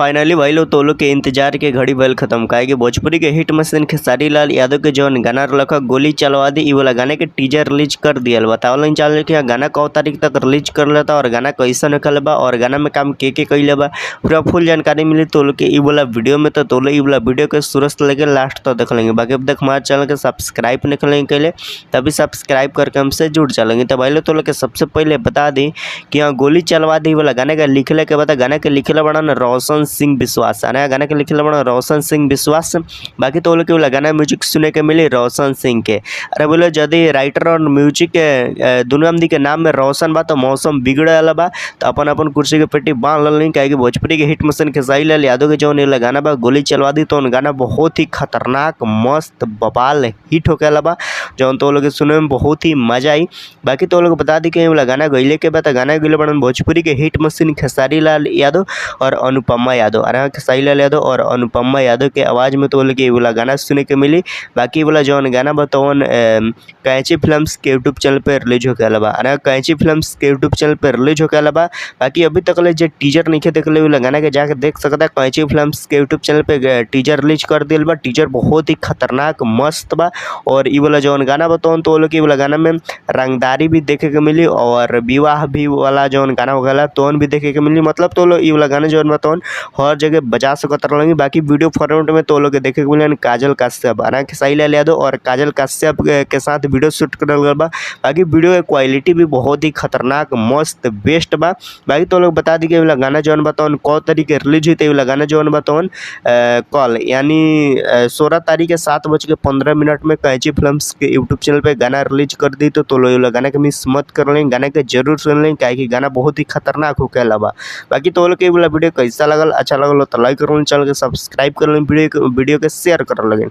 Finally भाई लोग तो लोग के इंतजार के घड़ी भइल खत्म काहे कि भोजपुरी के हिट मशीन खेसारी लाल यादव के जौन गाना रखा गोली चलवा दी इ वाला गाने के टीजर रिलीज कर दियल बतावल चल कि गाना कौ तारीख तक रिलीज कर लेता और गाना कैसा निकल बा और गाना में काम के कइले बा पूरा फुल जानकारी मिली तो लोग के इ वाला वीडियो में तो लोग इ वाला वीडियो के शुरू से लेकर लास्ट तक देख लेंगे। बाकी अब तक हमारे चैनल के सब्सक्राइब नहीं करेंगे कैले तभी सब्सक्राइब करके हमसे जुड़ चलेंगे। तो भाई लोग तो लोग के सबसे पहले बता दी कि हाँ गोली चलवा दी वाला गाने का लिखले के बता गाने के लिखले बड़ा ना रोशन सिंह विश्वास है गाने के लिखले बड़ा रोशन सिंह विश्वास। बाकी तो लोग के गाना म्यूजिक सुने के मिली रोशन सिंह के। अरे बोले यदि राइटर और म्यूजिक के दुनू आदमी के नाम में रोशन बा तो मौसम बिगड़े वाला बा तो अपन अपन कुर्सी के पेटी बांध ली काहे कि भोजपुरी के हिट मशीन खेसारी लाल यादव के जौन गाना बा गोली चलवा दी तो गाना बहुत ही खतरनाक मस्त बवाल हिट होके वाला बा जौन तो लोग सुने में बहुत ही मजा आई। बाकी तो लोग बता दी कि गाना गईले के बाद गाना गईले बड़न भोजपुरी के हिट मशीन खेसारी लाल यादव और अनुपमा यादव। अरे खेसारी लाल यादव और अनुपमा यादव के आवाज़ में तो ये वाला गाना सुने के मिली। बाकी वाला जौन गाना बतावन कैंची फिल्म्स के यूट्यूब चैनल पर रिलीज होके बा। अरे कैंची फिल्म्स के यूट्यूब चैनल पर रिलीज होके बा। बाकी अभी तक जो टीजर नहीं देख ले वाला गाना के जाके देख सकता है कैंची फिल्म्स के यूट्यूब चैनल पे टीजर रिलीज कर दिल बा। टीजर बहुत ही खतरनाक मस्त बा और ये वाला जौन गाना बतावन तो लोग वाला गाना में रंगदारी भी देखे के मिली और विवाह भी वाला जौन गाना होगा तो भी देखे के मिली। मतलब तो लोग ये वाला गाना जौन बतावन हर जगह बजा सकत रहेंगे। बाकी वीडियो फॉर्मेट में तो लोग देखे के मिले काजल काश्यप अरे खेसारी लाल यादव और काजल काश्यप के साथ वीडियो शूट करल गल बा। बाकी वीडियो की क्वालिटी भी बहुत ही खतरनाक मस्त बेस्ट बा। बाकी तो लोग बता दी कि वाला गाना जौन बतावन कौ तारीख रिलीज हुई वाला गाना जौन बतावन कल यानी 16 तारीख के 7:15 में कैंची फिल्म्स के यूट्यूब चैनल पे गाना रिलीज कर दी तो लोग गाना के मिस मत कर लें गाना के जरूर सुन लें काहे कि गाना बहुत ही खतरनाक होके अलावा। बाकी तो लोग के वाला वीडियो कैसा लगल अच्छा लगल तो लाइक कर चैनल के सब्सक्राइब कर लें वीडियो के शेयर कर लगे।